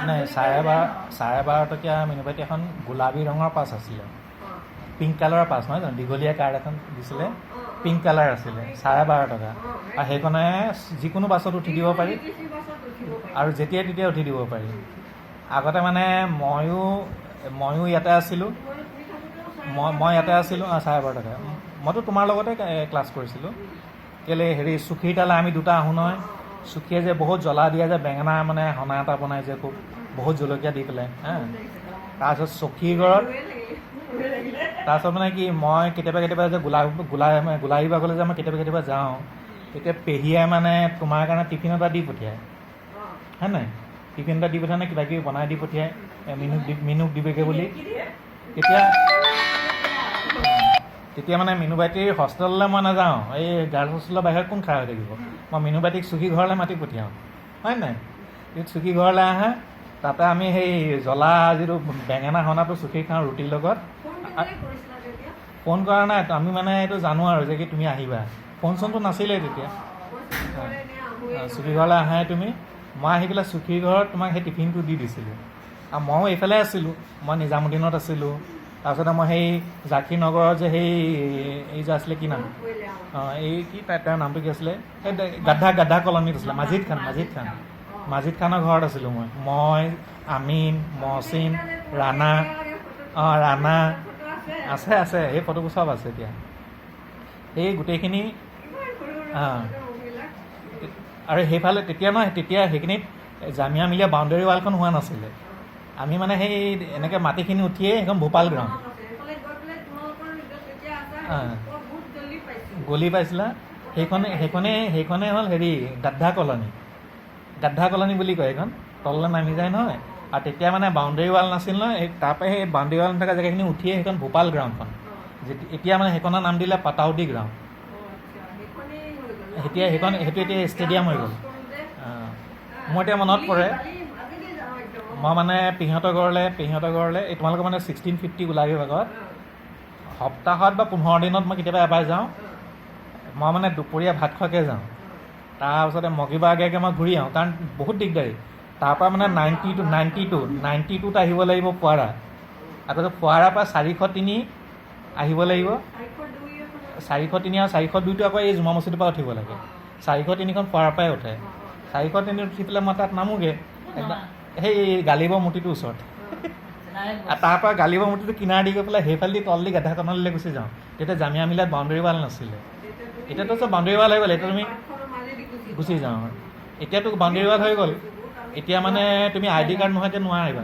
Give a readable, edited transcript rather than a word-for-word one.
নাই 12.5 টকীয়া মিনুবাতি এখন গোলাবী ৰঙৰ পাছ আছিলে, পিংক কালাৰৰ পাছ নহয় জানো, দীঘলীয়া কাৰ্ড এখন দিছিলে, পিংক কালাৰ আছিলে, 12.5 টকা। আৰু সেইখনে যিকোনো বাছত উঠি দিব পাৰি আৰু যেতিয়াই তেতিয়াই উঠি দিব পাৰি। আগতে মানে ময়ো ইয়াতে আছিলোঁ, মই ইয়াতে আছিলোঁ। 12.5 টকা। মইতো তোমাৰ লগতে ক্লাছ কৰিছিলোঁ। কেলৈ হেৰি চুখীৰ তালৈ আমি দুটা আহোঁ নহয়, চুখীয়ে যে বহুত জ্বলা দিয়ে যে, বেঙেনা মানে সনা এটা বনাই যে খুব বহুত জলকীয়া দি পেলাই হা। তাৰপিছত চকীৰ ঘৰত তাৰপিছত মানে কি মই কেতিয়াবা যে গোলাহী বাগলৈ যে মই কেতিয়াবা যাওঁ, তেতিয়া পেহীয়াই মানে তোমাৰ কাৰণে টিফিন এটা দি পঠিয়ায় হয় নাই, টিফিন এটা দি পঠিয়াই নে কিবা কিবি বনাই দি পঠিয়ায় মিনুক দিবগৈ বুলি। তেতিয়া মানে মিনুবাইটিৰ হোষ্টেললৈ মই নাযাওঁ, এই গাৰ্লছ হোষ্টেলৰ বাহিৰত কোন খাই হৈ থাকিব, মই মিনুবাইটিক চুখী ঘৰলৈ মাতি পঠিয়াওঁ হয় নাই। চুখী ঘৰলৈ আহা, তাতে আমি সেই জ্বলা যিটো বেঙেনা সনাটো চুখী খাওঁ ৰুটিৰ লগত। ফোন কৰা নাই, আমি মানে এইটো জানো আৰু যে কি তুমি আহিবা, ফোন চোনটো নাছিলেই তেতিয়া। চুখী ঘৰলৈ আহাই তুমি, মই আহি পেলাই চুখীৰ ঘৰত তোমাক সেই টিফিনটো দি দিছিলোঁ। আৰু ময়ো এইফালে আছিলোঁ, মই নিজামুদ্দিনত আছিলোঁ। তাৰপিছতে মই সেই জাকী নগৰৰ যে এই যে আছিলে কি নাম, এই কি তাৰ নামটো কি আছিলে, এই গাদ্ধা কলনীত আছিলে, মাজিদ খানৰ ঘৰত আছিলোঁ মই আমিন, মহচিন, ৰাণা আছে সেই ফটোবোৰ চব আছে এতিয়া। এই গোটেইখিনি আৰু সেইফালে তেতিয়া সেইখিনিত জামিয়া মিলিয়া বাউণ্ডেৰী ৱালখন হোৱা নাছিলে। আমি মানে সেই এনেকৈ মাটিখিনি উঠিয়ে সেইখন ভূপাল গ্ৰাউণ্ড গলি পাইছিলা, সেইখনে হ'ল হেৰি গাদ্ধা কলনী বুলি কয় সেইখন, তললৈ নামি যায় নহয়। আৰু তেতিয়া মানে বাউণ্ডেৰী ৱাল নাছিল নহয়, তাৰপৰা সেই বাউণ্ডেৰী ৱাল নথকা জেগাখিনি উঠিয়ে সেইখন ভূপাল গ্ৰাউণ্ডখন, এতিয়া মানে সেইখনৰ নাম দিলে পাটাউদি গ্ৰাউণ্ড। সেইটো এতিয়া ষ্টেডিয়াম হৈ গ'ল। মোৰ এতিয়া মনত পৰে, মই মানে পেহিহঁতৰ ঘৰলৈ এই তোমালোকৰ মানে 1650 গোলাঘাটী ভাগত সপ্তাহত বা 15 দিনত মই কেতিয়াবা এবাৰ যাওঁ। মই মানে দুপৰীয়া ভাত খোৱাকৈ যাওঁ, তাৰপিছতে মগিবা আগে মই ঘূৰি আহোঁ, কাৰণ বহুত দিগদাৰী। তাৰপৰা মানে 92ত আহিব লাগিব ফুৱাৰা, তাৰপিছত ফুৱাৰাৰ পৰা 403 আহিব লাগিব, 403 আৰু 402টো আকৌ এই জুমা মছজিদৰ পৰা উঠিব লাগে। 403খন ফুৱাৰাৰ পৰাই উঠে, 403 উঠি পেলাই মই তাত নামোগৈ একদম সেই গালিবৰ মূৰ্তিটোৰ ওচৰত। তাৰ পৰা গালিবৰ মূৰ্তিটো কিনাৰ দি গৈ পেলাই সেইফালেদি তলদি গাধা কণালৈ গুচি যাওঁ। তেতিয়া জামিয়া মিলাত বাউণ্ডেৰী ৱাল নাছিলে, এতিয়াতো চব বাউণ্ডেৰী ৱাল হৈ গ'ল। এতিয়া তুমি গুচি যাওঁ, এতিয়াতো বাউণ্ডেৰী ৱাল হৈ গ'ল। এতিয়া মানে তুমি ID কাৰ্ড নোহোৱাকৈ নোৱাৰিবা।